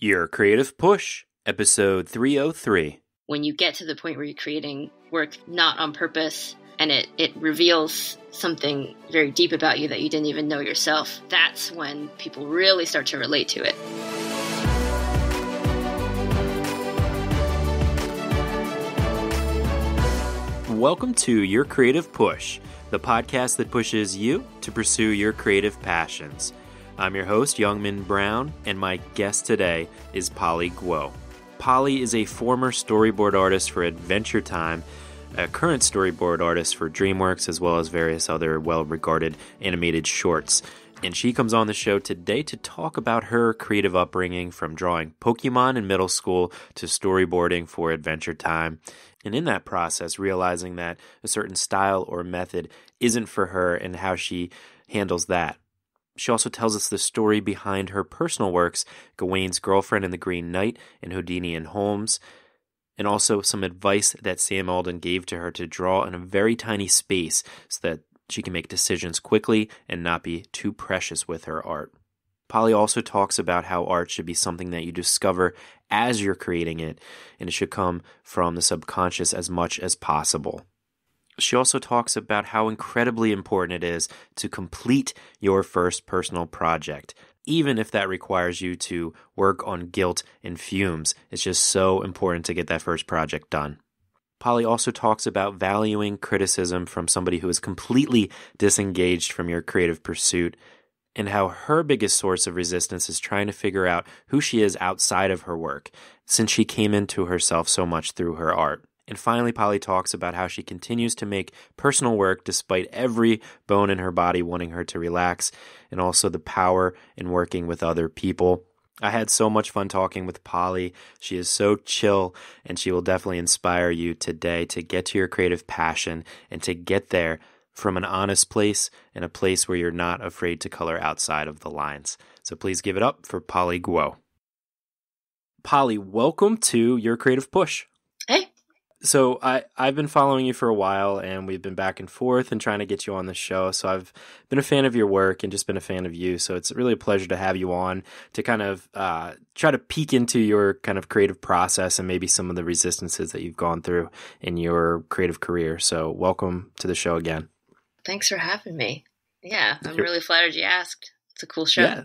Your Creative Push, episode 303. When you get to the point where you're creating work not on purpose and it reveals something very deep about you that you didn't even know yourself, that's when people really start to relate to it. Welcome to Your Creative Push, the podcast that pushes you to pursue your creative passions. I'm your host, Youngman Brown, and my guest today is Polly Guo. Polly is a former storyboard artist for Adventure Time, a current storyboard artist for Dreamworks, as well as various other well-regarded animated shorts. And she comes on the show today to talk about her creative upbringing from drawing Pokemon in middle school to storyboarding for Adventure Time. And in that process, realizing that a certain style or method isn't for her and how she handles that. She also tells us the story behind her personal works, Gawain's Girlfriend and the Green Knight, and Houdini and Holmes, and also some advice that Sam Alden gave to her to draw in a very tiny space so that she can make decisions quickly and not be too precious with her art. Polly also talks about how art should be something that you discover as you're creating it, and it should come from the subconscious as much as possible. She also talks about how incredibly important it is to complete your first personal project, even if that requires you to work on guilt and fumes. It's just so important to get that first project done. Polly also talks about valuing criticism from somebody who is completely disengaged from your creative pursuit, and how her biggest source of resistance is trying to figure out who she is outside of her work, since she came into herself so much through her art. And finally, Polly talks about how she continues to make personal work despite every bone in her body wanting her to relax, and also the power in working with other people. I had so much fun talking with Polly. She is so chill, and she will definitely inspire you today to get to your creative passion and to get there from an honest place and a place where you're not afraid to color outside of the lines. So please give it up for Polly Guo. Polly, welcome to Your Creative Push. Hey. So I've been following you for a while, and we've been back and forth and trying to get you on the show. So I've been a fan of your work and just been a fan of you. So it's really a pleasure to have you on to kind of try to peek into your kind of creative process and maybe some of the resistances that you've gone through in your creative career. So welcome to the show again. Thanks for having me. Yeah, I'm really flattered you asked. It's a cool show.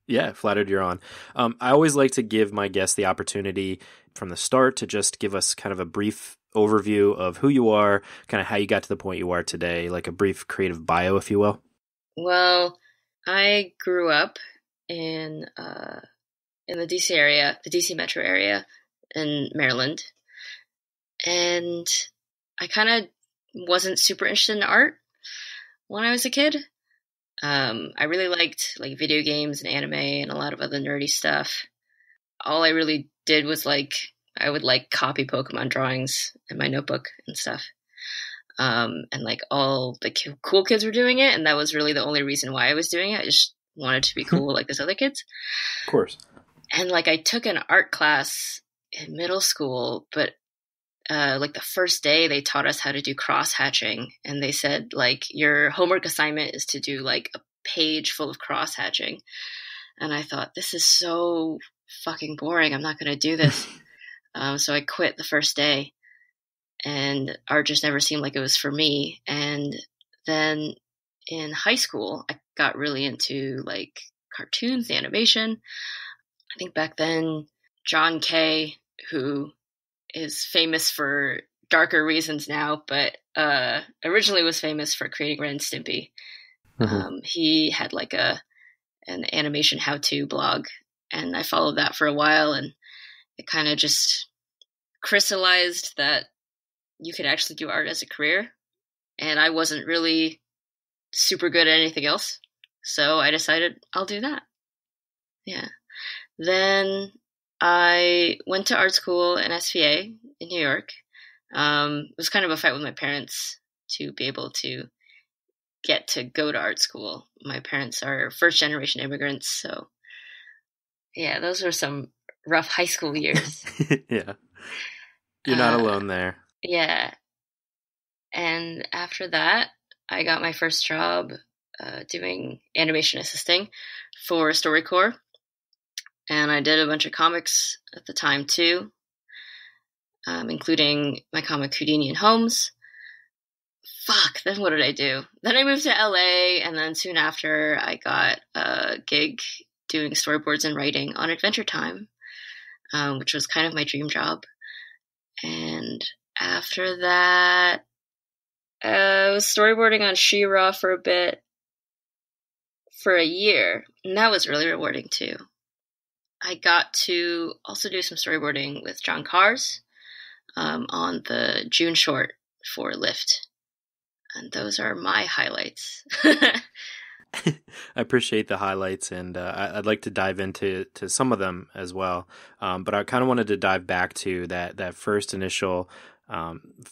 Yeah, flattered you're on. I always like to give my guests the opportunity from the start to just give us kind of a brief overview of who you are, kind of how you got to the point you are today, like a brief creative bio, if you will. Well, I grew up in the DC area, the DC metro area in Maryland, and I kind of wasn't super interested in art when I was a kid. I really liked like video games and anime and a lot of other nerdy stuff. All I really did was I would copy Pokemon drawings in my notebook and stuff. And like all the cool kids were doing it, and that was really the only reason why I was doing it. I just wanted to be cool like those other kids. Of course. And I took an art class in middle school, but like the first day they taught us how to do cross hatching, and they said like your homework assignment is to do like a page full of cross hatching. And I thought, this is so fucking boring. I'm not going to do this. So I quit the first day, and art just never seemed like it was for me. And then in high school, I got really into like cartoons, animation. I think back then, John Kay, who is famous for darker reasons now, but originally was famous for creating Ren and Stimpy. Mm-hmm. He had like an animation how-to blog, and I followed that for a while, and it kind of just crystallized that you could actually do art as a career, and I wasn't really super good at anything else, so I decided I'll do that. Yeah. Then I went to art school in SVA in New York. It was kind of a fight with my parents to be able to get to go to art school. My parents are first generation immigrants, so yeah, those were some rough high school years. Yeah. You're not alone there. Yeah. And after that, I got my first job doing animation assisting for StoryCorps. And I did a bunch of comics at the time too, including my comic Houdini and Holmes. Fuck, then what did I do? Then I moved to LA, and then soon after I got a gig doing storyboards and writing on Adventure Time, which was kind of my dream job. And after that, I was storyboarding on She-Ra for a bit, for a year, and that was really rewarding too. I got to also do some storyboarding with John Cars on the June short for Lyft. And those are my highlights. I appreciate the highlights, and I'd like to dive into some of them as well. But I kind of wanted to dive back to that first initial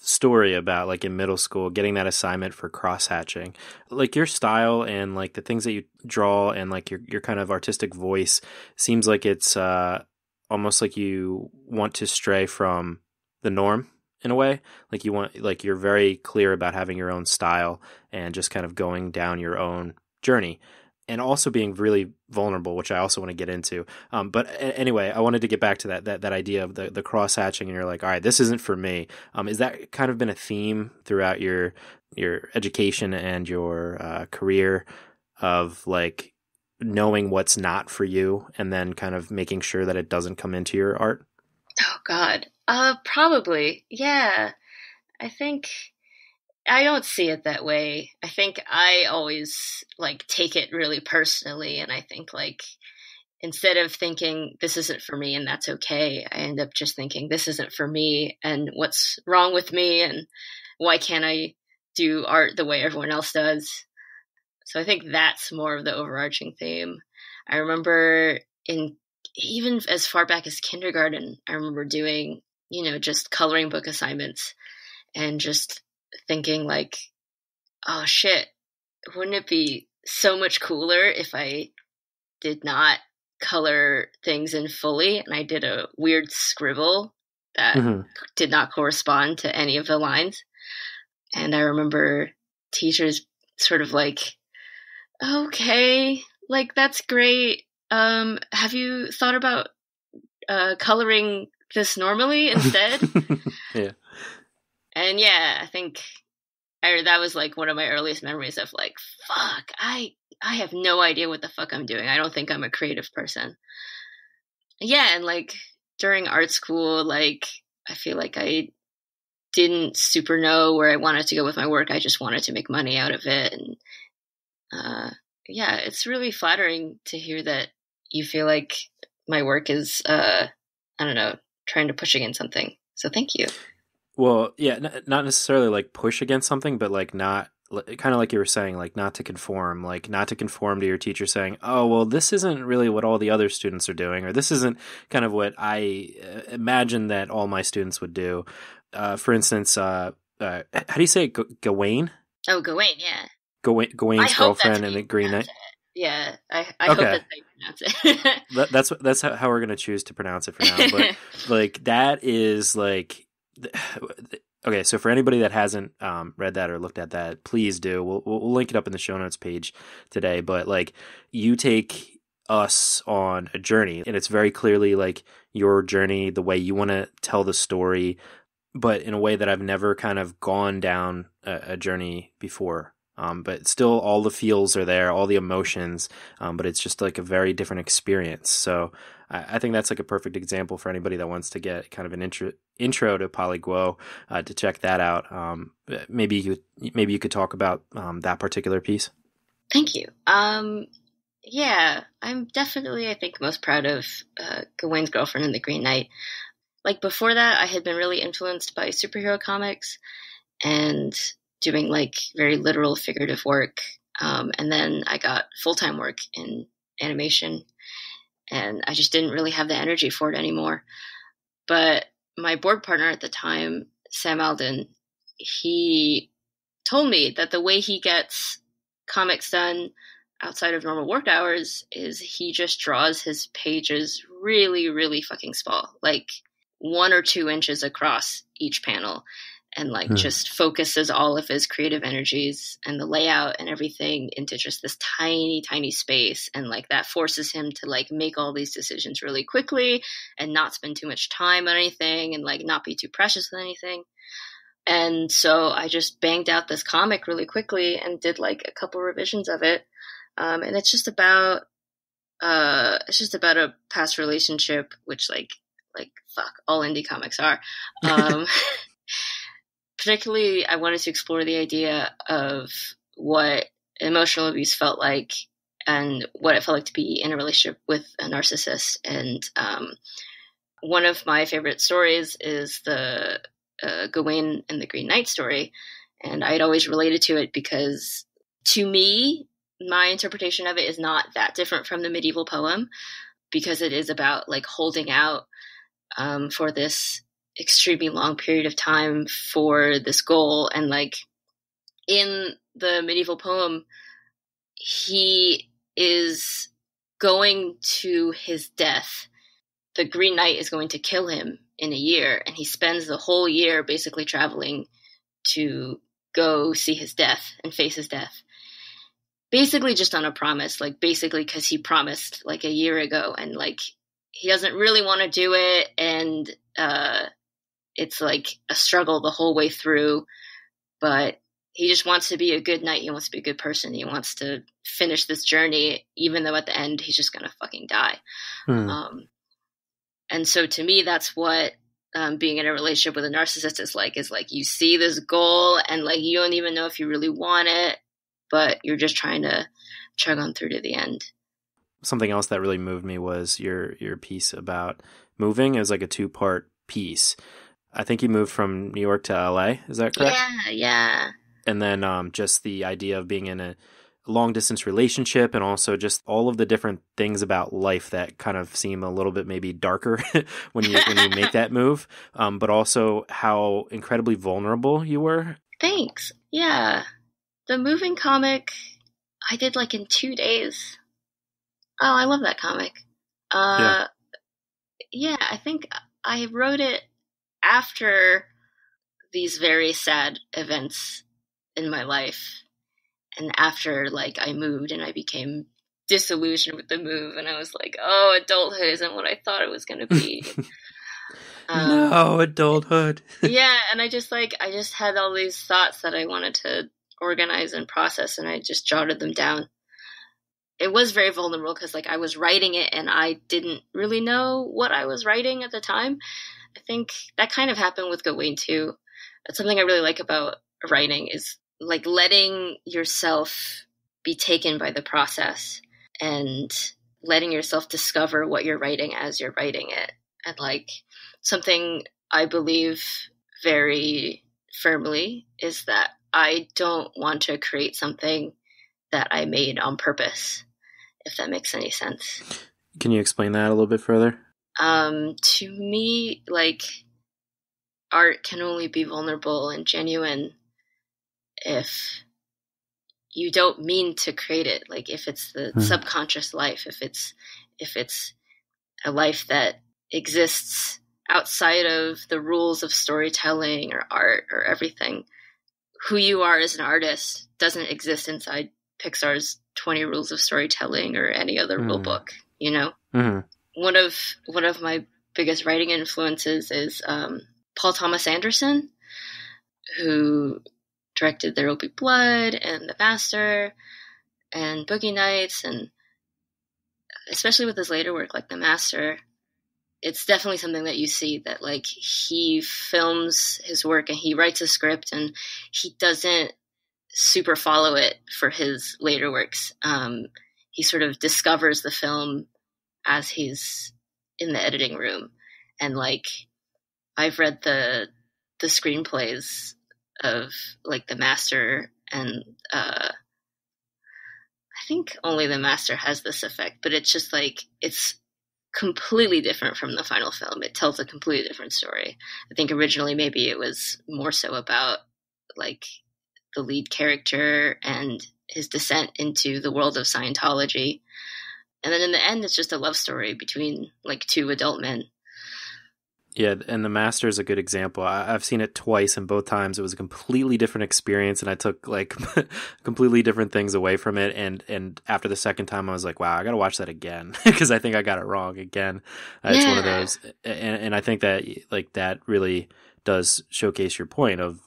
story about, like, in middle school, getting that assignment for cross-hatching. Like, your style and, like, the things that you draw and, like, your kind of artistic voice seems like it's almost like you want to stray from the norm in a way. Like, you're very clear about having your own style and just kind of going down your own journey, and also being really vulnerable, which I also want to get into. But anyway, I wanted to get back to that idea of the cross hatching, and you're like, all right, this isn't for me. Is that kind of been a theme throughout your education and your career, of like knowing what's not for you and then kind of making sure that it doesn't come into your art? Oh God. Probably. Yeah. I think I don't see it that way. I think I always like take it really personally, and I think like instead of thinking this isn't for me and that's okay, I end up just thinking this isn't for me and what's wrong with me and why can't I do art the way everyone else does. So I think that's more of the overarching theme. I remember even as far back as kindergarten, I remember doing, just coloring book assignments and just thinking like, oh shit, wouldn't it be so much cooler if I did not color things in fully and I did a weird scribble that did not correspond to any of the lines. And I remember teachers sort of like, okay, like that's great. Have you thought about coloring this normally instead? Yeah. And yeah, I think that was like one of my earliest memories of like, fuck, I have no idea what the fuck I'm doing. I don't think I'm a creative person. Yeah, and like during art school, like I feel like I didn't super know where I wanted to go with my work. I just wanted to make money out of it. And yeah, it's really flattering to hear that you feel like my work is, I don't know, trying to push against something. So thank you. Well, yeah, not necessarily like push against something, but like not, kind of like you were saying, like not to conform to your teacher saying, oh, well, this isn't really what all the other students are doing, or this isn't kind of what I imagine that all my students would do. For instance, how do you say it? Gawain? Oh, Gawain, yeah. Gawain's girlfriend in the Green Knight. Yeah, I hope that's how you pronounce it. That's how we're gonna choose to pronounce it for now. But like that is like, okay. So for anybody that hasn't read that or looked at that, please do. We'll link it up in the show notes page today. But like, you take us on a journey, and it's very clearly like your journey, the way you want to tell the story, but in a way that I've never kind of gone down a journey before. But still all the feels are there, all the emotions, but it's just like a very different experience. So I think that's like a perfect example for anybody that wants to get kind of an intro to Polly Guo, to check that out. Maybe you could talk about that particular piece. Thank you. Yeah, I'm definitely, I think, most proud of Gawain's girlfriend in the Green Knight. Like before that, I had been really influenced by superhero comics and doing like very literal figurative work. And then I got full-time work in animation, and I just didn't really have the energy for it anymore. But my board partner at the time, Sam Alden, he told me that the way he gets comics done outside of normal work hours is he just draws his pages really, really fucking small, like 1 or 2 inches across each panel. and like just focuses all of his creative energies and the layout and everything into just this tiny, tiny space. And like that forces him to like make all these decisions really quickly and not spend too much time on anything and like not be too precious with anything. And so I just banged out this comic really quickly and did like a couple revisions of it. And it's just about a past relationship, which like fuck, all indie comics are. Particularly, I wanted to explore the idea of what emotional abuse felt like and what it felt like to be in a relationship with a narcissist. And one of my favorite stories is the Gawain and the Green Knight story. And I'd always related to it because, to me, my interpretation of it is not that different from the medieval poem, because it is about like holding out for this extremely long period of time for this goal. And like in the medieval poem, he is going to his death. The Green Knight is going to kill him in a year, and he spends the whole year basically traveling to go see his death and face his death. Basically just on a promise, like basically because he promised like a year ago, and like he doesn't really want to do it, and it's like a struggle the whole way through, but he just wants to be a good knight. He wants to be a good person. He wants to finish this journey, even though at the end he's just going to fucking die. And so to me, that's what being in a relationship with a narcissist is like you see this goal and like you don't even know if you really want it, but you're just trying to chug on through to the end. Something else that really moved me was your piece about moving. It was like a 2-part piece. I think you moved from New York to LA. Is that correct? Yeah. And then just the idea of being in a long distance relationship, and also just all of the different things about life that kind of seem a little bit maybe darker when you make that move. But also how incredibly vulnerable you were. Thanks. Yeah. The moving comic I did like in 2 days. Oh, I love that comic. Yeah, I think I wrote it after these very sad events in my life, and after like I moved and I became disillusioned with the move, and I was like, oh, adulthood isn't what I thought it was going to be. No, adulthood. Yeah, and I just had all these thoughts that I wanted to organize and process, and I just jotted them down. It was very vulnerable because like I was writing it and I didn't really know what I was writing at the time. I think that kind of happened with Gawain too. That's something I really like about writing, is like letting yourself be taken by the process and letting yourself discover what you're writing as you're writing it. And like something I believe very firmly is that I don't want to create something that I made on purpose, if that makes any sense. Can you explain that a little bit further? To me, like, art can only be vulnerable and genuine if you don't mean to create it. Like, if it's the subconscious life, if it's a life that exists outside of the rules of storytelling or art or everything. Who you are as an artist doesn't exist inside Pixar's 20 rules of storytelling or any other rule book, you know? One of my biggest writing influences is Paul Thomas Anderson, who directed There Will Be Blood and The Master and Boogie Nights, and especially with his later work like The Master, it's definitely something that you see that like he films his work and he writes a script and he doesn't super follow it for his later works. He sort of discovers the film as he's in the editing room. And like, I've read the screenplays of like The Master, and I think only The Master has this effect, but it's just like, it's completely different from the final film. It tells a completely different story. I think originally maybe it was more so about like the lead character and his descent into the world of Scientology. And then in the end, it's just a love story between like two adult men. Yeah, and The Master is a good example. I've seen it twice, and both times it was a completely different experience, and I took like completely different things away from it. And after the second time, I was like, wow, I got to watch that again because I think I got it wrong again. It's one of Yeah. those, and I think that like that really does showcase your point of,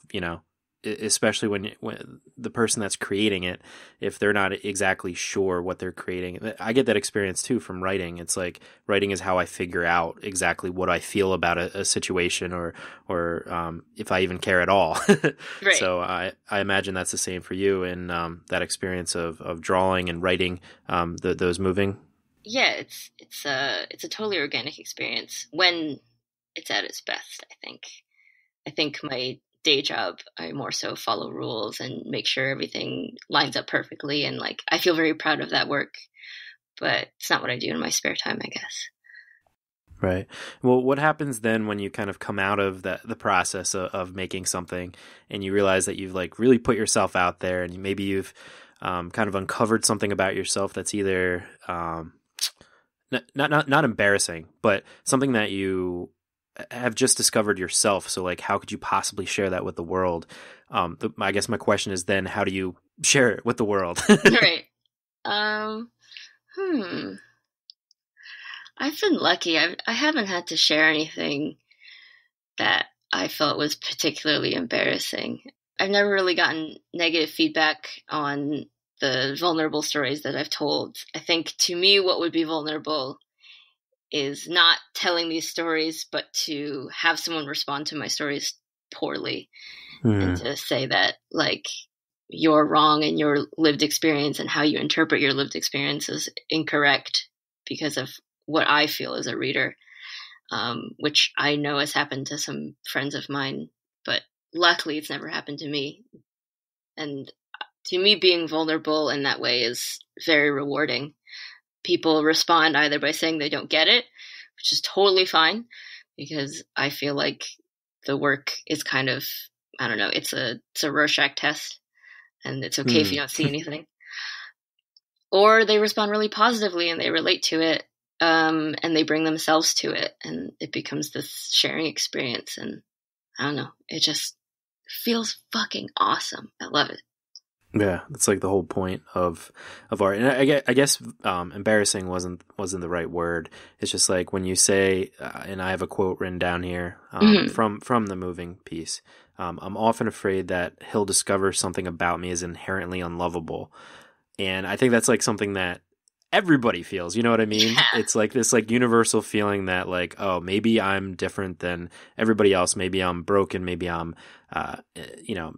especially when the person that's creating it, if they're not exactly sure what they're creating. I get that experience too from writing. It's like writing is how I figure out exactly what I feel about a situation, or if I even care at all. Right. So I imagine that's the same for you in that experience of drawing and writing, those moving. Yeah, it's a totally organic experience when it's at its best, I think. I think my day job, I more so follow rules and make sure everything lines up perfectly. And like, I feel very proud of that work, but it's not what I do in my spare time, I guess. Right. Well, what happens then when you kind of come out of the process of making something and you realize that you've like really put yourself out there, and maybe you've kind of uncovered something about yourself that's either not embarrassing, but something that you have just discovered yourself. So like, how could you possibly share that with the world? I guess my question is then, how do you share it with the world? Right. Um, hmm. I've been lucky. I haven't had to share anything that I felt was particularly embarrassing. I've never really gotten negative feedback on the vulnerable stories that I've told. I think to me, what would be vulnerable is not telling these stories, but to have someone respond to my stories poorly and Hmm. to say that, like, you're wrong and your lived experience and how you interpret your lived experience is incorrect because of what I feel as a reader, which I know has happened to some friends of mine, but luckily it's never happened to me. And to me, being vulnerable in that way is very rewarding. People respond either by saying they don't get it, which is totally fine because I feel like the work is kind of, I don't know, it's a Rorschach test, and it's okay if Hmm. you don't see anything. Or they respond really positively and they relate to it, and they bring themselves to it, and it becomes this sharing experience. And I don't know, it just feels fucking awesome. I love it. Yeah, that's like the whole point of art. And I guess embarrassing wasn't the right word. It's just like when you say, and I have a quote written down here Mm-hmm. from the moving piece. I'm often afraid that he'll discover something about me is inherently unlovable, and I think that's like something that everybody feels. You know what I mean? Yeah, It's like this like universal feeling that like, oh, maybe I'm different than everybody else. Maybe I'm broken. Maybe I'm, uh, you know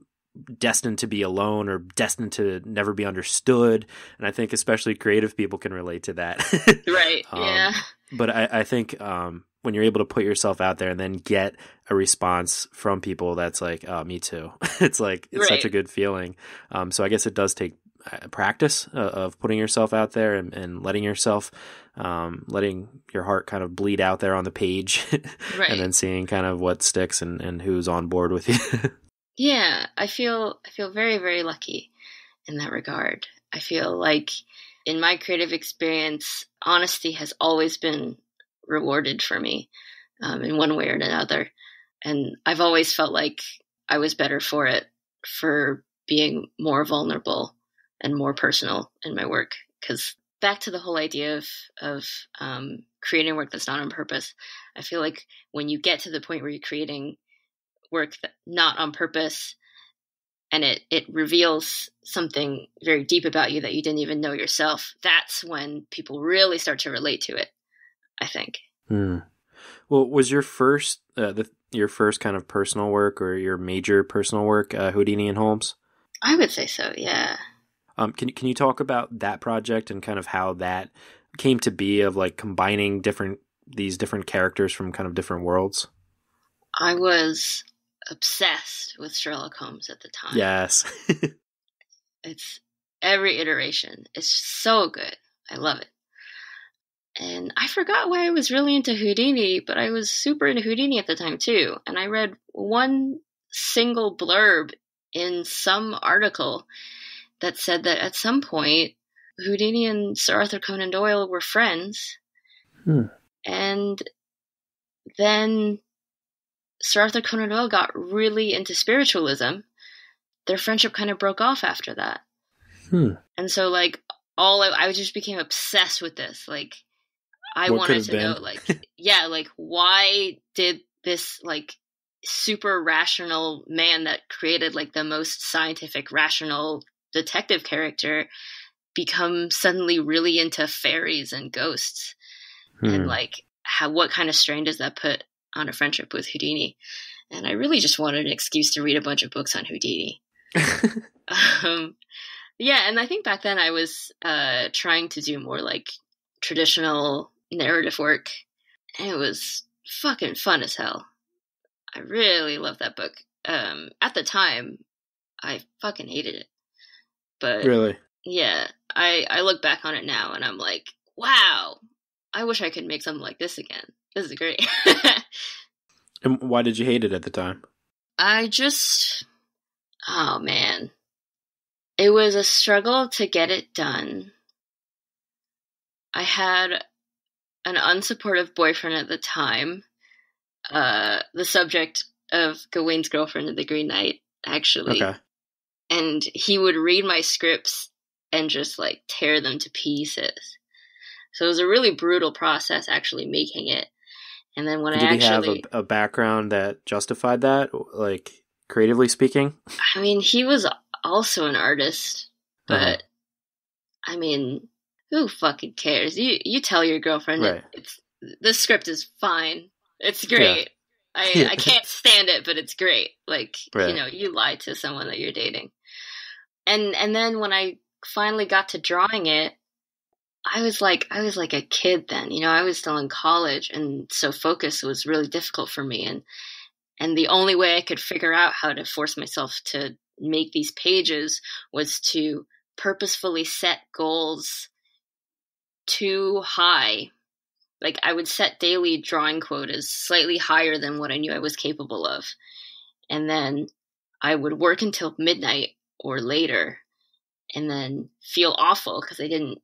destined to be alone or destined to never be understood. And I think especially creative people can relate to that. right. um, Yeah, but I think when you're able to put yourself out there and then get a response from people that's like, oh, me too. It's like, it's such a right. good feeling. So I guess it does take practice of putting yourself out there and letting yourself, letting your heart kind of bleed out there on the page and Right. then seeing kind of what sticks and who's on board with you. Yeah, I feel very, very lucky in that regard. I feel like in my creative experience, honesty has always been rewarded for me, in one way or another. And I've always felt like I was better for it, for being more vulnerable and more personal in my work. Because back to the whole idea of creating work that's not on purpose, I feel like when you get to the point where you're creating work that not on purpose, and it reveals something very deep about you that you didn't even know yourself, that's when people really start to relate to it, I think. Hmm. Well, was your first kind of personal work or your major personal work Houdini and Holmes? I would say so, yeah. Can you talk about that project and kind of how that came to be of like combining these different characters from kind of different worlds? I was obsessed with Sherlock Holmes at the time. Yes. It's every iteration. It's so good. I love it. And I forgot why I was really into Houdini, but I was super into Houdini at the time too. And I read one single blurb in some article that said that at some point Houdini and Sir Arthur Conan Doyle were friends. Hmm. And then Sir Arthur Conan Doyle got really into spiritualism, their friendship kind of broke off after that. And so, like, I just became obsessed with this. Like, I wanted to know, like, yeah, like, why did this, like, super rational man that created, like, the most scientific, rational detective character become suddenly really into fairies and ghosts? And, like, what kind of strain does that put on a friendship with Houdini? And I really just wanted an excuse to read a bunch of books on Houdini. Yeah, and I think back then I was trying to do more like traditional narrative work, and it was fucking fun as hell. I really loved that book. At the time, I fucking hated it. But really, yeah, I look back on it now and I'm like, wow, I wish I could make something like this again. This is great. And why did you hate it at the time? Oh man. It was a struggle to get it done. I had an unsupportive boyfriend at the time, the subject of Gawain's girlfriend in The Green Knight, actually. Okay. And he would read my scripts and just, like, tear them to pieces. So it was a really brutal process actually making it. And then when Did he have a background that justified that, like, creatively speaking? I mean, he was also an artist, but I mean, who fucking cares? You tell your girlfriend the script is fine. It's great. Yeah. I can't stand it, but it's great. Like, you know, you lie to someone that you're dating. And then when I finally got to drawing it, I was like a kid then, you know, I was still in college, and so focus was really difficult for me, and the only way I could figure out how to force myself to make these pages was to purposefully set goals too high. Like, I would set daily drawing quotas slightly higher than what I knew I was capable of. And then I would work until midnight or later and then feel awful because I didn't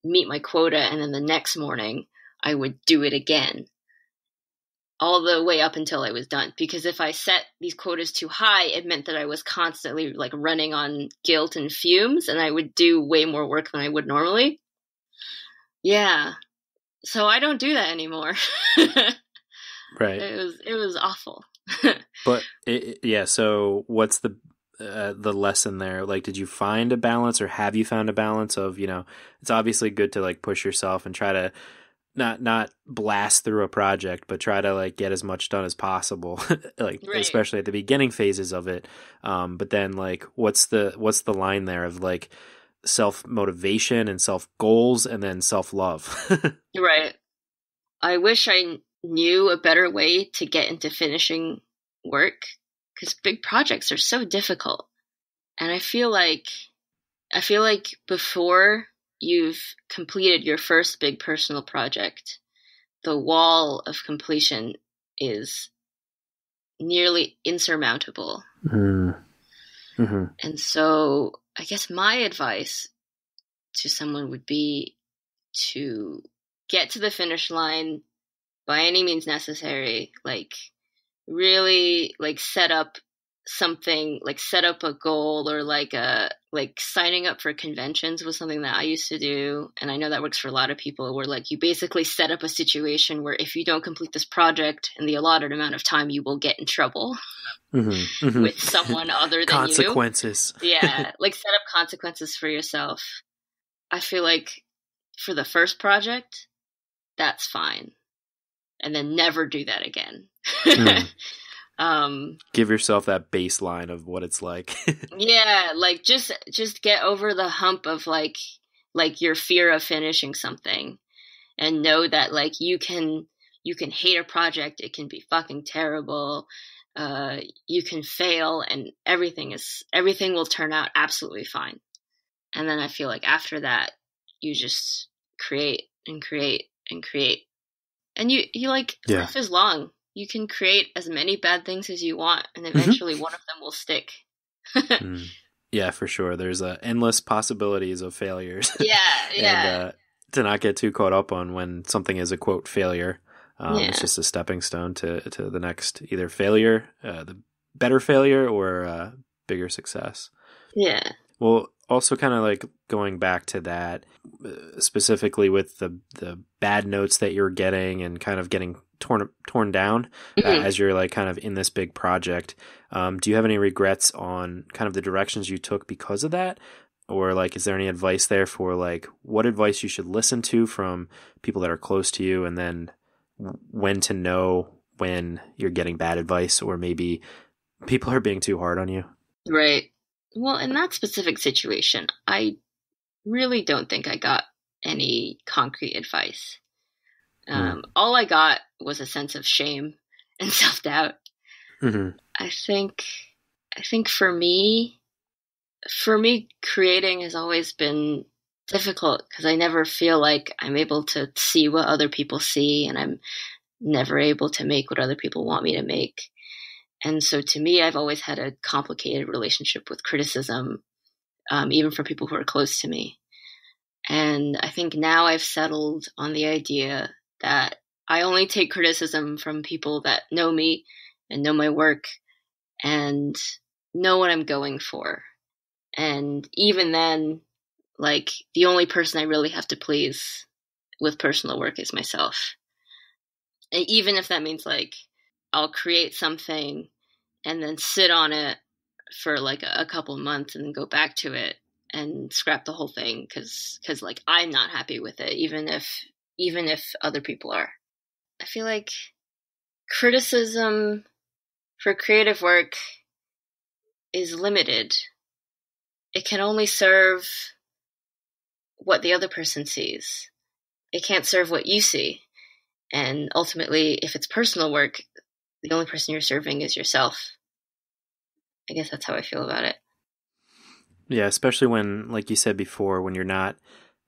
meet my quota. And then the next morning I would do it again, all the way up until I was done. Because if I set these quotas too high, it meant that I was constantly, like, running on guilt and fumes, and I would do way more work than I would normally. Yeah. So I don't do that anymore. Right. It was awful. But so what's the lesson there? Like, did you find a balance, or have you found a balance of, you know, it's obviously good to, like, push yourself and try to not blast through a project, but try to, like, get as much done as possible, like, especially at the beginning phases of it. But then, like, what's the line there of, like, self-motivation and self-goals and then self-love? Right. I wish I knew a better way to get into finishing work, because big projects are so difficult. And I feel like before you've completed your first big personal project, the wall of completion is nearly insurmountable. Mm-hmm. And so I guess my advice to someone would be to get to the finish line by any means necessary. Like, really, like, set up something, like, set up a goal, or like signing up for conventions was something that I used to do. And I know that works for a lot of people, where, like, you basically set up a situation where if you don't complete this project in the allotted amount of time, you will get in trouble with someone other than consequences. You. Yeah. Like, set up consequences for yourself. I feel like for the first project, that's fine. And then never do that again. Give yourself that baseline of what it's like. Yeah, like, just get over the hump of like your fear of finishing something, and know that, like, you can hate a project. It can be fucking terrible. You can fail, and everything will turn out absolutely fine. And then I feel like after that, you just create and create and create. And you like, life is long. You can create as many bad things as you want, and eventually one of them will stick. Yeah, for sure. There's endless possibilities of failures. Yeah. And to not get too caught up on when something is a quote failure. It's just a stepping stone to the next either failure, the better failure, or bigger success. Yeah. Well, also kind of like going back to that, specifically with the bad notes that you're getting and kind of getting torn down as you're like kind of in this big project. Do you have any regrets on kind of the directions you took because of that? Or like, is there any advice there for like what advice you should listen to from people that are close to you, and then when to know when you're getting bad advice or maybe people are being too hard on you? Right. Well, in that specific situation, I really don't think I got any concrete advice. All I got was a sense of shame and self-doubt. Mm-hmm. I think for me, creating has always been difficult because I never feel like I'm able to see what other people see, and I'm never able to make what other people want me to make. And so to me, I've always had a complicated relationship with criticism, even from people who are close to me. And I think now I've settled on the idea that I only take criticism from people that know me and know my work and know what I'm going for. And even then, like, the only person I really have to please with personal work is myself. And even if that means, like, I'll create something and then sit on it for, like, a couple months and then go back to it and scrap the whole thing because like, I'm not happy with it, even if other people are. I feel like criticism for creative work is limited. It can only serve what the other person sees. It can't serve what you see. And ultimately, if it's personal work, the only person you're serving is yourself. I guess that's how I feel about it. Yeah, especially when, like you said before, when you're not,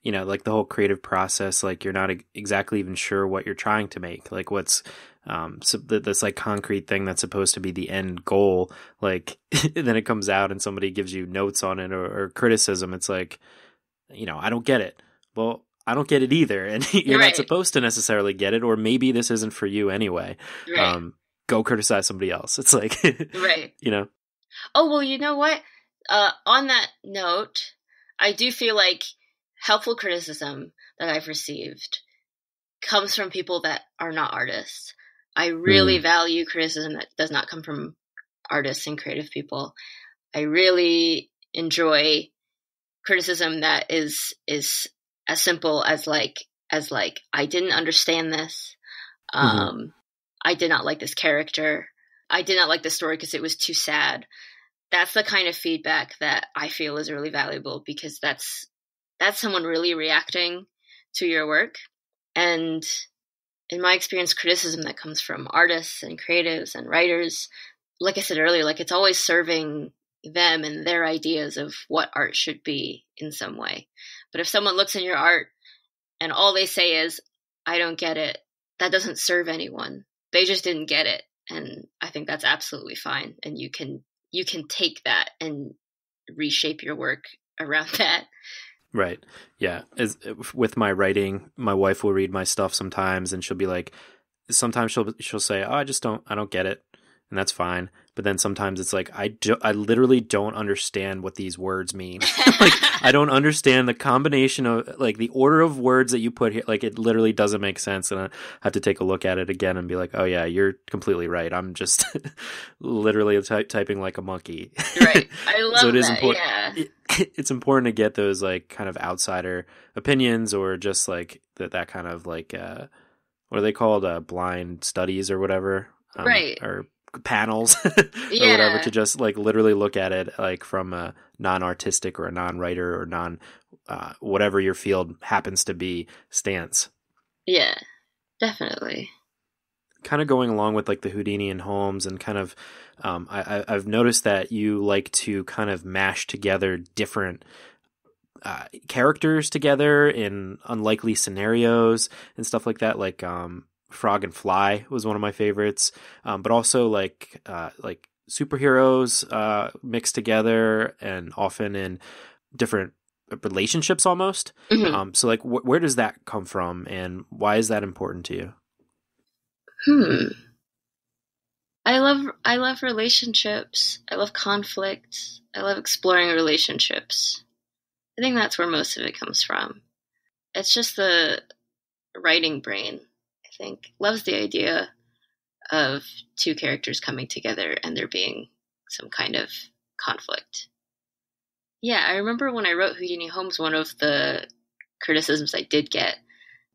like the whole creative process, like you're not exactly even sure what you're trying to make, like what's this like concrete thing that's supposed to be the end goal. Like, and then it comes out and somebody gives you notes on it or criticism. It's like, I don't get it. Well, I don't get it either. And you're Right. not supposed to necessarily get it, or maybe this isn't for you anyway. Right. Go criticize somebody else. It's like, right. Oh, well, you know what? On that note, I do feel like helpful criticism that I've received comes from people that are not artists. I really value criticism that does not come from artists and creative people. I really enjoy criticism that is as simple as like I didn't understand this. I did not like this character. I did not like the story because it was too sad. That's the kind of feedback that I feel is really valuable, because that's someone really reacting to your work. And in my experience, criticism that comes from artists and creatives and writers, like I said earlier, like it's always serving them and their ideas of what art should be in some way. But if someone looks in your art and all they say is, I don't get it, that doesn't serve anyone. They just didn't get it. And I think that's absolutely fine. And you can take that and reshape your work around that. Right. Yeah. With my writing, my wife will read my stuff sometimes and she'll be like, sometimes she'll say, oh, I don't get it. And that's fine. But then sometimes it's like, I literally don't understand what these words mean. Like, I don't understand the combination of like the order of words that you put here. Like, it literally doesn't make sense. And I have to take a look at it again and be like, oh yeah, you're completely right. I'm just literally typing like a monkey. Right. I love so it is that. important. Yeah. It's important to get those like kind of outsider opinions, or just like that kind of like, what are they called? Blind studies or whatever. Right. Or panels or whatever, to just like literally look at it like from a non-artistic or a non-writer or whatever your field happens to be stance. Yeah, definitely. Kind of going along with like the Houdini and Holmes, and kind of I've noticed that you like to kind of mash together different characters together in unlikely scenarios and stuff like that, like Frog and Fly was one of my favorites, but also like superheroes mixed together and often in different relationships almost. So like where does that come from, and why is that important to you? Hmm. I love relationships. I love conflict. I love exploring relationships. I think that's where most of it comes from. It's just the writing brain, I think, loves the idea of two characters coming together and there being some kind of conflict. Yeah, I remember when I wrote Houdini Holmes, one of the criticisms I did get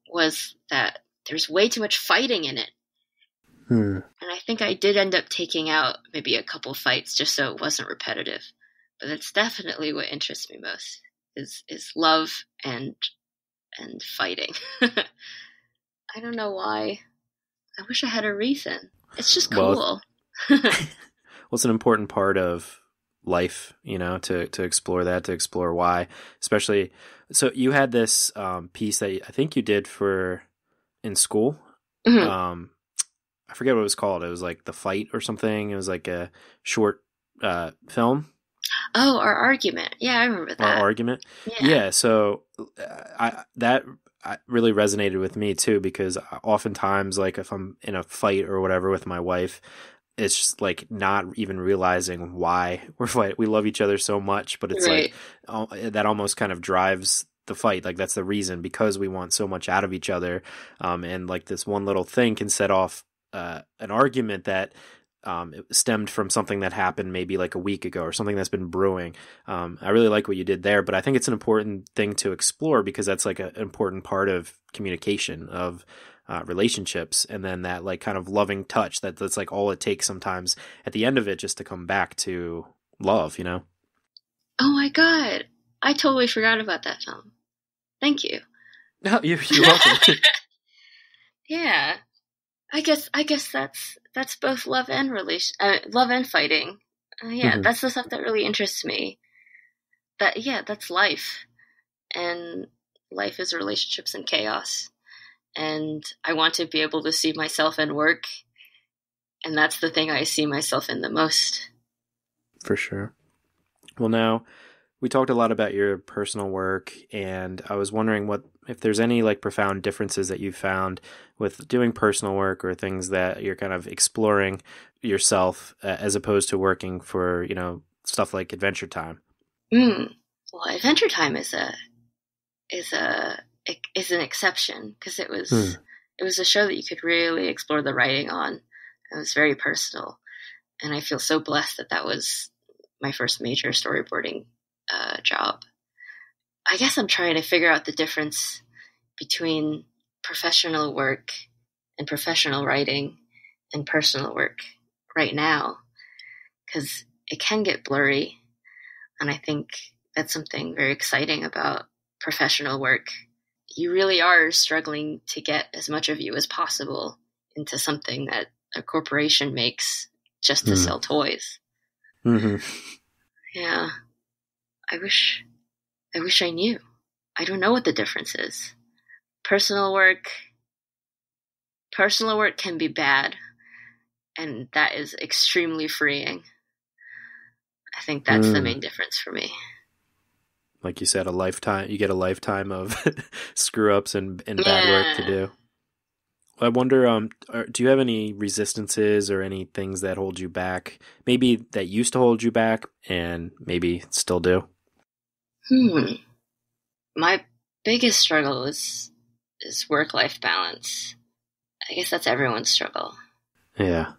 was that there's way too much fighting in it. And I think I did end up taking out maybe a couple fights just so it wasn't repetitive. But that's definitely what interests me most is love and fighting. I don't know why. I wish I had a reason. It's just cool. Well, it's an important part of life, to explore that, to explore why, especially. So you had this piece that I think you did in school. Mm-hmm. I forget what it was called. It was like The Fight or something. It was like a short film. Oh, Our Argument. Yeah, I remember that. Our Argument. Yeah. So that really resonated with me too, because oftentimes, like if I'm in a fight or whatever with my wife, it's just like not even realizing why we're fighting. We love each other so much, but it's right. Like that almost kind of drives the fight. Like that's the reason, because we want so much out of each other. And like this one little thing can set off an argument that it stemmed from something that happened maybe like a week ago or something that's been brewing. I really like what you did there, but I think it's an important thing to explore because that's like an important part of communication, of relationships, and then that like kind of loving touch that's like all it takes sometimes at the end of it just to come back to love, Oh my God. I totally forgot about that film. Thank you. No, you're welcome. Yeah. I guess that's both love and love and fighting. Yeah, Mm-hmm. that's the stuff that really interests me. That's life, and life is relationships and chaos. And I want to be able to see myself in work, and that's the thing I see myself in the most. For sure. Well, now we talked a lot about your personal work, and I was wondering if there's any like profound differences that you found with doing personal work or things that you're kind of exploring yourself as opposed to working for, stuff like Adventure Time. Well, Adventure Time is an exception because it was a show that you could really explore the writing on. It was very personal, and I feel so blessed that was my first major storyboarding job. I guess I'm trying to figure out the difference between professional work and professional writing and personal work right now, because it can get blurry, and I think that's something very exciting about professional work. You really are struggling to get as much of you as possible into something that a corporation makes just to sell toys. Mm-hmm. Yeah. I wish I knew. I don't know what the difference is. Personal work can be bad, and that is extremely freeing. I think that's the main difference for me. Like you said, you get a lifetime of screw ups and bad work to do. I wonder, do you have any resistances or any things that hold you back? Maybe that used to hold you back and maybe still do? My biggest struggle is work-life balance. I guess that's everyone's struggle. Yeah.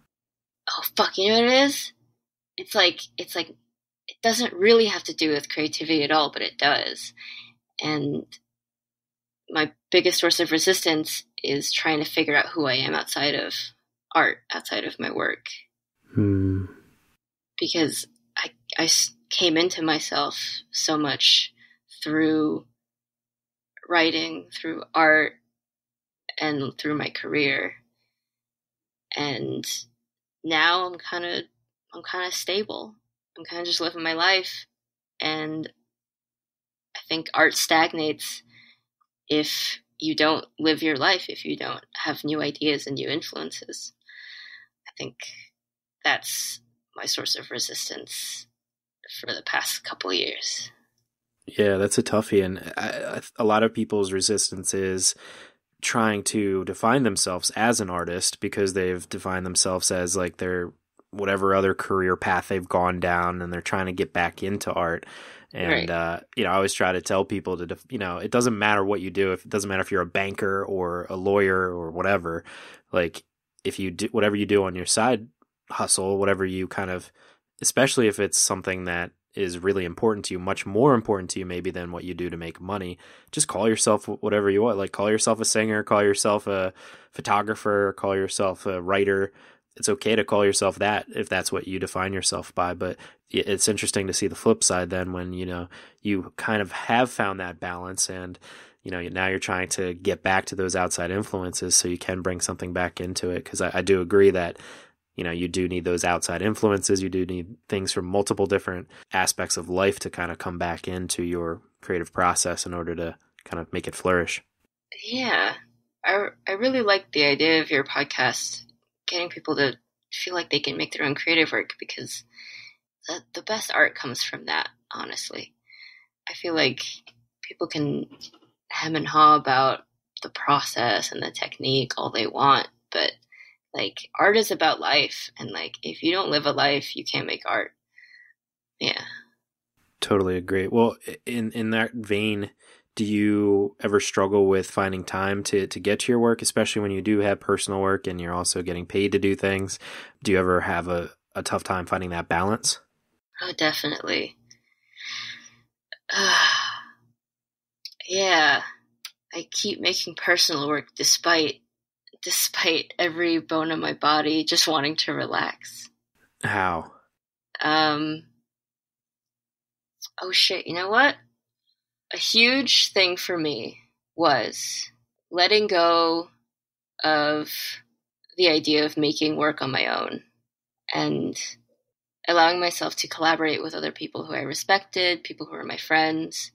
Oh, fuck, you know what it is? It's like, it doesn't really have to do with creativity at all, but it does. And my biggest source of resistance is trying to figure out who I am outside of art, outside of my work. Because I came into myself so much through writing, through art, and through my career. And now I'm kind of stable. I'm kind of just living my life. And I think art stagnates if you don't live your life, if you don't have new ideas and new influences. I think that's my source of resistance for the past couple of years. Yeah, that's a toughie. And a lot of people's resistance is trying to define themselves as an artist because they've defined themselves as like their whatever other career path they've gone down, and they're trying to get back into art. And, Right. I always try to tell people to, it doesn't matter what you do. If it doesn't matter if you're a banker or a lawyer or whatever, like if you do whatever you do on your side hustle, whatever you kind of, especially if it's something that is really important to you, much more important to you maybe than what you do to make money, just call yourself whatever you want. Like call yourself a singer, call yourself a photographer, call yourself a writer. It's okay to call yourself that if that's what you define yourself by. But it's interesting to see the flip side then when, you kind of have found that balance and, now you're trying to get back to those outside influences so you can bring something back into it. Because I do agree that, you do need those outside influences. You do need things from multiple different aspects of life to kind of come back into your creative process in order to kind of make it flourish. Yeah. I really like the idea of your podcast, getting people to feel like they can make their own creative work, because the best art comes from that, honestly. I feel like people can hem and haw about the process and the technique all they want, but like art is about life, and like if you don't live a life, you can't make art. Yeah. Totally agree. Well, in that vein, do you ever struggle with finding time to get to your work, especially when you do have personal work and you're also getting paid to do things? Do you ever have a tough time finding that balance? Oh, definitely. Yeah. I keep making personal work despite every bone in my body just wanting to relax. How? Oh shit, you know what? A huge thing for me was letting go of the idea of making work on my own and allowing myself to collaborate with other people who I respected, people who were my friends.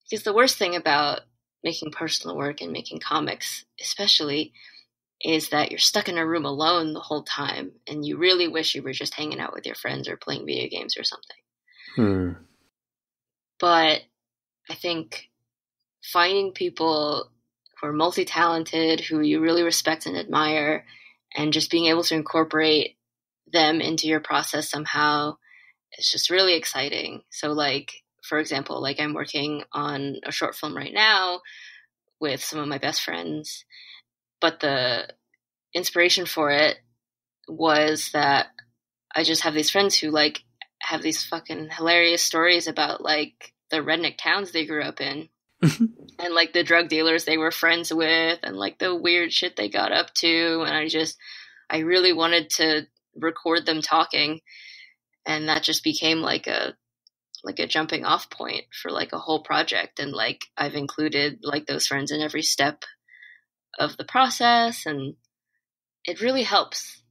Because the worst thing about making personal work and making comics, especially, is that you're stuck in a room alone the whole time, and you really wish you were just hanging out with your friends or playing video games or something. But I think finding people who are multi-talented, who you really respect and admire, and just being able to incorporate them into your process somehow is just really exciting. So like, for example, like I'm working on a short film right now with some of my best friends, but the inspiration for it was that I just have these friends who like have these fucking hilarious stories about like the redneck towns they grew up in and like the drug dealers they were friends with and like the weird shit they got up to. And I really wanted to record them talking, and that just became like a jumping off point for like a whole project. And like I've included like those friends in every step of the process, and it really helps.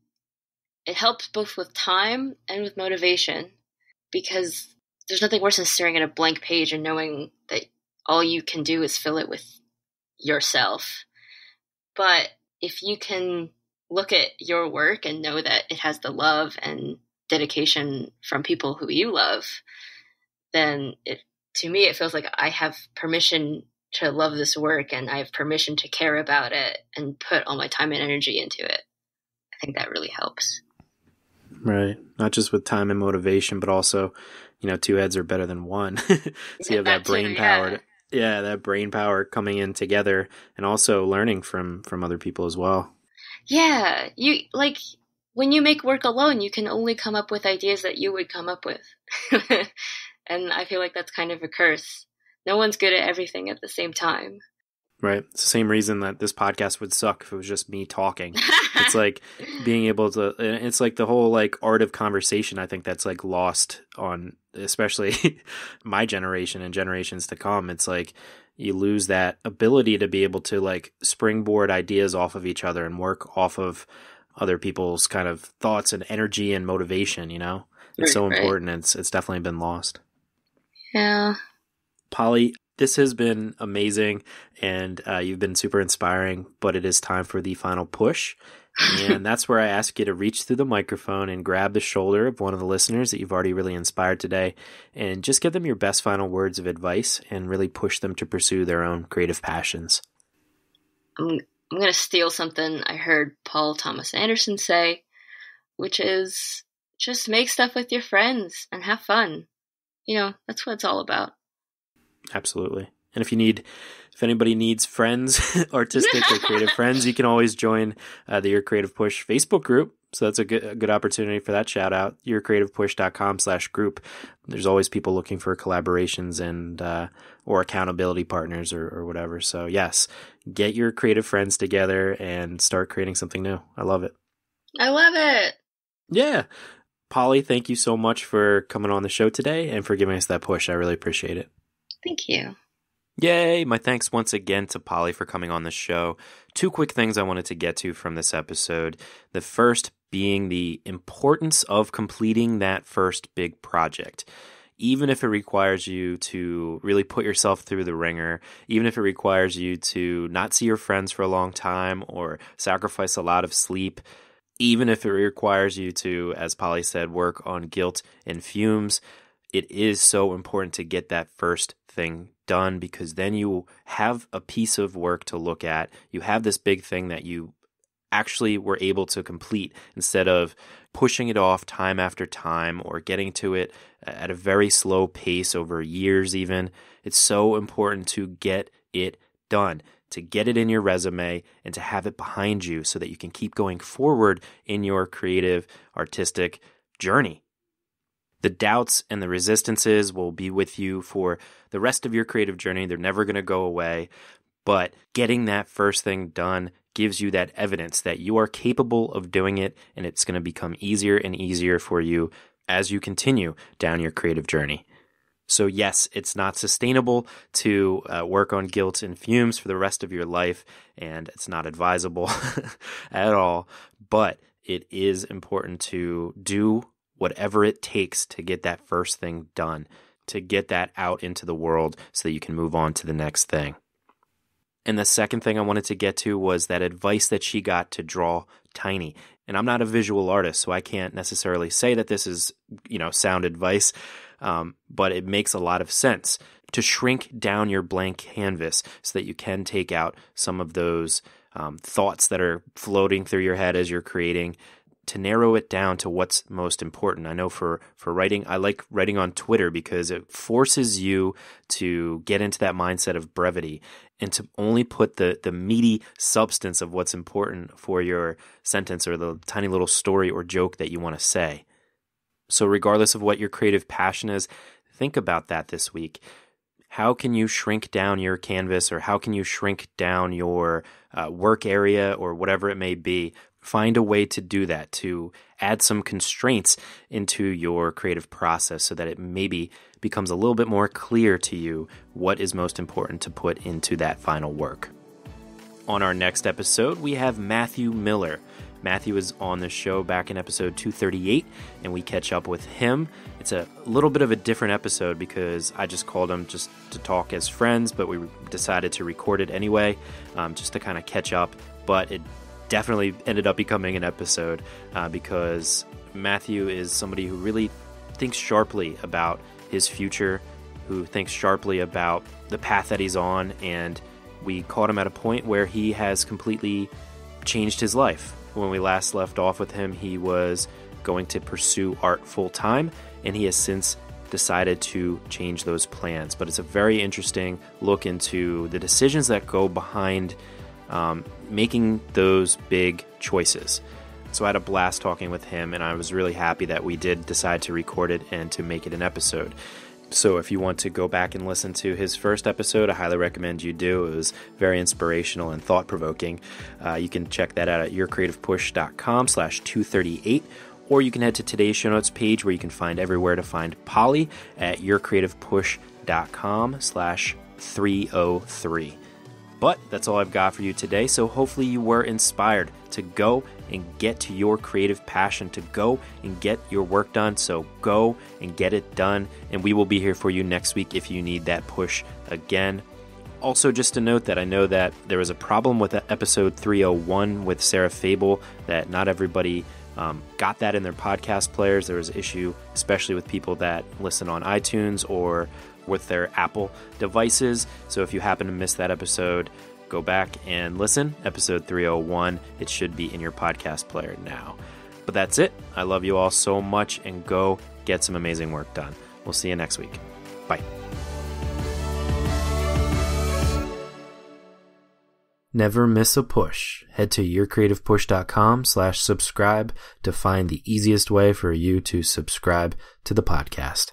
It helps both with time and with motivation, because there's nothing worse than staring at a blank page and knowing that all you can do is fill it with yourself. But if you can look at your work and know that it has the love and dedication from people who you love, then to me, it feels like I have permission to love this work, and I have permission to care about it and put all my time and energy into it. I think that really helps. Right. Not just with time and motivation, but also, two heads are better than one. So you have that brain power. Yeah, that brain power coming in together, and also learning from other people as well. Yeah. You like when you make work alone, you can only come up with ideas that you would come up with. And I feel like that's kind of a curse. No one's good at everything at the same time. Right. It's the same reason that this podcast would suck if it was just me talking. It's like being able to, it's like the whole like art of conversation. I think that's like lost on, especially my generation and generations to come. It's like you lose that ability to be able to like springboard ideas off of each other and work off of other people's kind of thoughts and energy and motivation, It's so important. It's definitely been lost. Yeah. Polly, this has been amazing, and you've been super inspiring, but it is time for the final push. And that's where I ask you to reach through the microphone and grab the shoulder of one of the listeners that you've already really inspired today, and just give them your best final words of advice and really push them to pursue their own creative passions. I'm going to steal something I heard Paul Thomas Anderson say, which is just make stuff with your friends and have fun. That's what it's all about. Absolutely. And if anybody needs friends, artistic or creative friends, you can always join the Your Creative Push Facebook group. So that's a good opportunity for that shout out. yourcreativepush.com/group. There's always people looking for collaborations and or accountability partners or whatever. So yes, get your creative friends together and start creating something new. I love it. I love it. Yeah. Polly, thank you so much for coming on the show today and for giving us that push. I really appreciate it. Thank you. Yay! My thanks once again to Polly for coming on the show. 2 quick things I wanted to get to from this episode. The first being the importance of completing that first big project. Even if it requires you to really put yourself through the ringer, even if it requires you to not see your friends for a long time or sacrifice a lot of sleep, even if it requires you to, as Polly said, work on guilt and fumes, it is so important to get that first thing done, because then you have a piece of work to look at. You have this big thing that you actually were able to complete instead of pushing it off time after time or getting to it at a very slow pace over years even. It's so important to get it done, to get it in your resume and to have it behind you so that you can keep going forward in your creative, artistic journey. The doubts and the resistances will be with you for the rest of your creative journey. They're never going to go away. But getting that first thing done gives you that evidence that you are capable of doing it, and it's going to become easier and easier for you as you continue down your creative journey. So yes, it's not sustainable to work on guilt and fumes for the rest of your life, and it's not advisable at all. But it is important to do whatever it takes to get that first thing done, to get that out into the world so that you can move on to the next thing. And the second thing I wanted to get to was that advice that she got to draw tiny. And I'm not a visual artist, so I can't necessarily say that this is, sound advice, but it makes a lot of sense to shrink down your blank canvas so that you can take out some of those thoughts that are floating through your head as you're creating, to narrow it down to what's most important. I know for writing, I like writing on Twitter because it forces you to get into that mindset of brevity and to only put the meaty substance of what's important for your sentence or the tiny little story or joke that you want to say. So regardless of what your creative passion is, think about that this week. How can you shrink down your canvas, or how can you shrink down your work area or whatever it may be? Find a way to do that, to add some constraints into your creative process so that it maybe becomes a little bit more clear to you what is most important to put into that final work. On our next episode, we have Matthew Miller. Matthew is on the show back in episode 238, and we catch up with him. It's a little bit of a different episode because I just called him just to talk as friends, but we decided to record it anyway, just to kind of catch up. But it definitely ended up becoming an episode because Matthew is somebody who really thinks sharply about his future, who thinks sharply about the path that he's on, and we caught him at a point where he has completely changed his life. When we last left off with him, he was going to pursue art full-time, and he has since decided to change those plans. But it's a very interesting look into the decisions that go behind making those big choices. So I had a blast talking with him, and I was really happy that we did decide to record it and to make it an episode. So if you want to go back and listen to his first episode, I highly recommend you do. It was very inspirational and thought-provoking. You can check that out at yourcreativepush.com/238, or you can head to today's show notes page where you can find everywhere to find Polly at yourcreativepush.com/303. But that's all I've got for you today, so hopefully you were inspired to go and get to your creative passion, to go and get your work done. So go and get it done, and we will be here for you next week if you need that push again. Also, just to note that I know that there was a problem with episode 301 with Sarah Fable, that not everybody got that in their podcast players. There was an issue, especially with people that listen on iTunes or with their Apple devices. So if you happen to miss that episode, go back and listen. Episode 301. It should be in your podcast player now. But that's it. I love you all so much, and go get some amazing work done. We'll see you next week. Bye. Never miss a push. Head to yourcreativepush.com/subscribe to find the easiest way for you to subscribe to the podcast.